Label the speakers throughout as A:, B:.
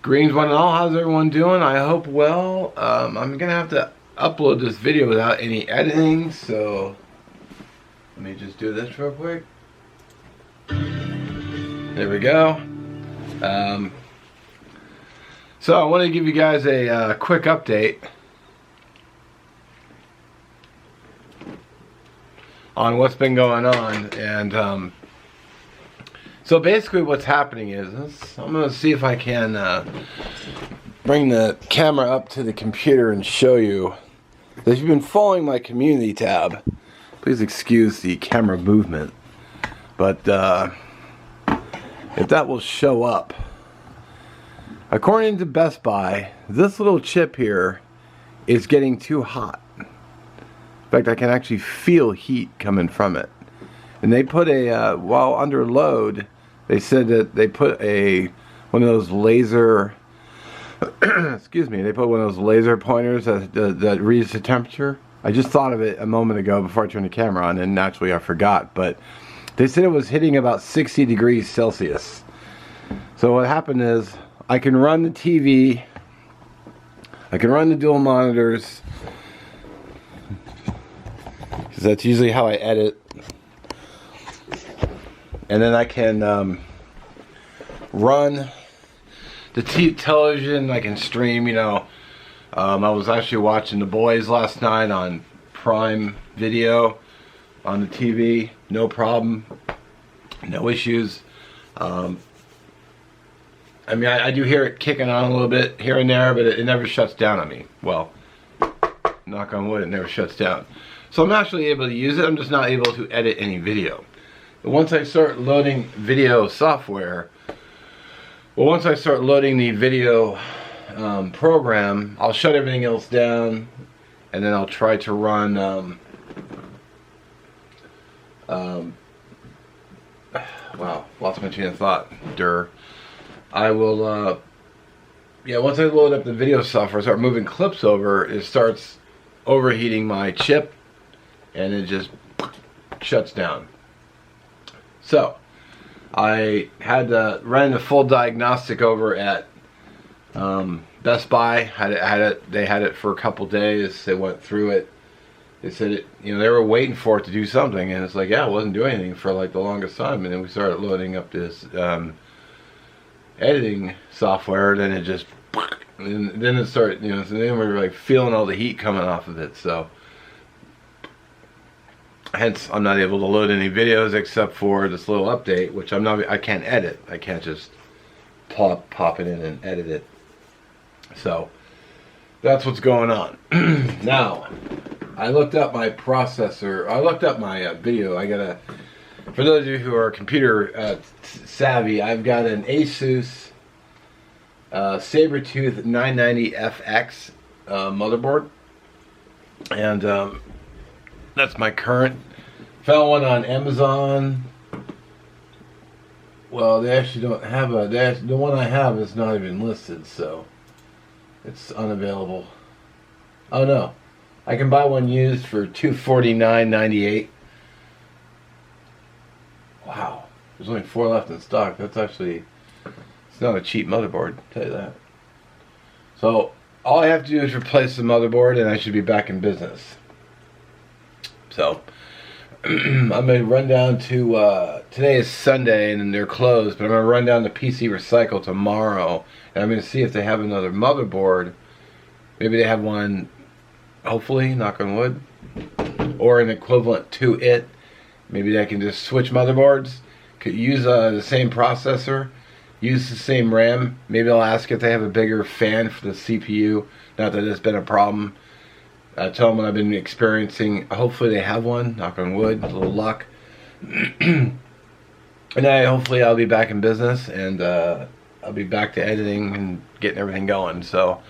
A: Greens one and all, how's everyone doing? I hope well. I'm gonna have to upload this video without any editing, so let me just do this real quick. There we go. So I want to give you guys a quick update on what's been going on, and so basically what's happening is, I'm going to see if I can bring the camera up to the computer and show you that if you've been following my community tab, please excuse the camera movement, but if that will show up. According to Best Buy, this little chip here is getting too hot. In fact, I can actually feel heat coming from it. And they put while under load, they said that they put one of those laser, excuse me, they put one of those laser pointers that reads the temperature. I just thought of it a moment ago before I turned the camera on, and naturally I forgot. But they said it was hitting about 60 degrees Celsius. So what happened is, I can run the TV, I can run the dual monitors, because that's usually how I edit. And then I can run the television. I can stream, you know. I was actually watching The Boys last night on Prime Video on the TV. No problem. No issues. I mean, I do hear it kicking on a little bit here and there, but it never shuts down on me. Well, knock on wood, it never shuts down. So I'm actually able to use it. I'm just not able to edit any video. But once I start loading video software, once I start loading the video program, I'll shut everything else down, and then I'll try to run wow, lost my train of thought. I will yeah, once I load up the video software, start moving clips over, it starts overheating my chip, and it just shuts down. So I had ran the full diagnostic over at Best Buy. They had it for a couple days. They went through it. They said it, you know, they were waiting for it to do something, and it's like, yeah, it wasn't doing anything for like the longest time. And then we started loading up this editing software. Then it just, and then it started, you know. So then we were like feeling all the heat coming off of it. So hence, I'm not able to load any videos except for this little update, which I can't edit. I can't just pop it in and edit it. So that's what's going on. Now, I looked up my processor. I looked up my video. For those of you who are computer savvy, I've got an Asus Sabertooth 990FX motherboard, and that's my current. Found one on Amazon. Well, they actually don't have the one I have is not even listed, so it's unavailable. Oh no, I can buy one used for $249.98. Wow, there's only 4 left in stock. That's actually, it's not a cheap motherboard, I'll tell you that. So all I have to do is replace the motherboard, and I should be back in business. So I'm going to run down to, today is Sunday and they're closed, but I'm going to run down to PC Recycle tomorrow, and I'm going to see if they have another motherboard. Maybe they have one, hopefully, knock on wood, or an equivalent to it. Maybe I can just switch motherboards, could use the same processor, use the same RAM. Maybe I'll ask if they have a bigger fan for the CPU, not that it's been a problem. Tell them what I've been experiencing. Hopefully they have one, knock on wood, a little luck. And then hopefully I'll be back in business, and I'll be back to editing and getting everything going. So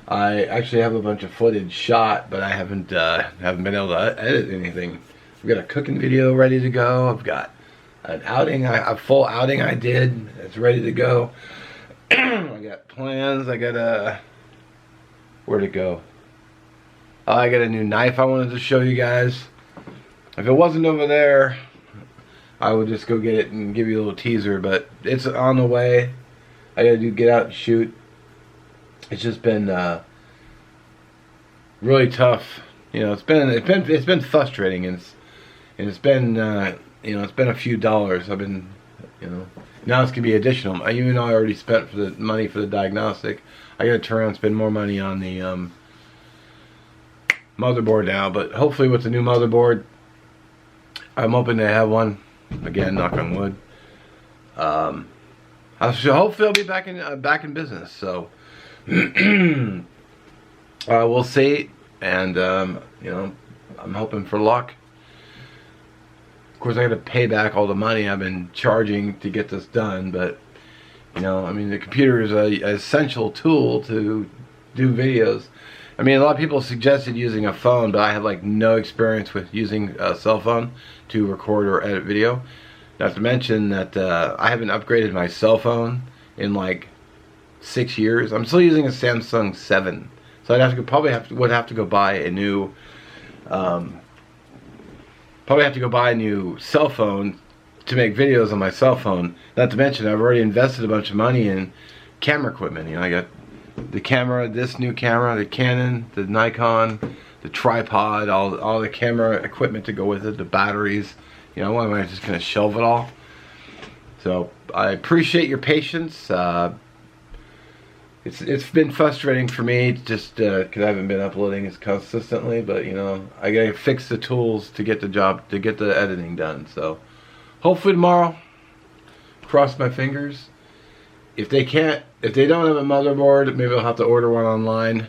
A: I actually have a bunch of footage shot, but I haven't been able to edit anything. I've got a cooking video ready to go. I've got an outing, a full outing I did. It's ready to go. I got plans. I got where to go. I got a new knife I wanted to show you guys. If it wasn't over there, I would just go get it and give you a little teaser, but it's on the way. I gotta get out and shoot. it's just been really tough. You know, it's been frustrating, and it's been you know, it's been a few dollars. I've been, you know, now it's gonna be additional. Even though I already spent for the money for the diagnostic, I gotta turn around and spend more money on the motherboard now. But hopefully with the new motherboard, I'm hoping to have one again. Knock on wood. Hopefully I'll be back in business. So we'll see. And you know, I'm hoping for luck. Of course, I got to pay back all the money I've been charging to get this done. But you know, I mean, the computer is an essential tool to do videos. I mean, a lot of people suggested using a phone, but I have like no experience with using a cell phone to record or edit video. Not to mention that I haven't upgraded my cell phone in like 6 years. I'm still using a Samsung 7, so I'd have to would have to go buy a new cell phone to make videos on my cell phone. Not to mention I've already invested a bunch of money in camera equipment. You know, I got the camera, this new camera, the Canon, the Nikon, the tripod, all the camera equipment to go with it, the batteries. You know, why am I just going to shelve it all? So I appreciate your patience. It's been frustrating for me just because I haven't been uploading as consistently. But you know, I gotta fix the tools to get the editing done. So hopefully tomorrow. Cross my fingers. If they don't have a motherboard, maybe I'll have to order one online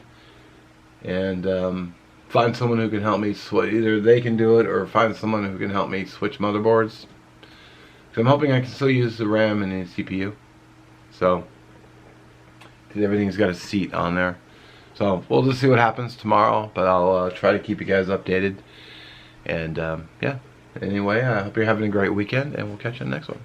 A: and find someone who can help me switch. Either they can do it or find someone who can help me switch motherboards. So I'm hoping I can still use the RAM and the CPU. So, because everything's got a seat on there. So we'll just see what happens tomorrow. But I'll try to keep you guys updated. And yeah. Anyway, I hope you're having a great weekend, and we'll catch you in the next one.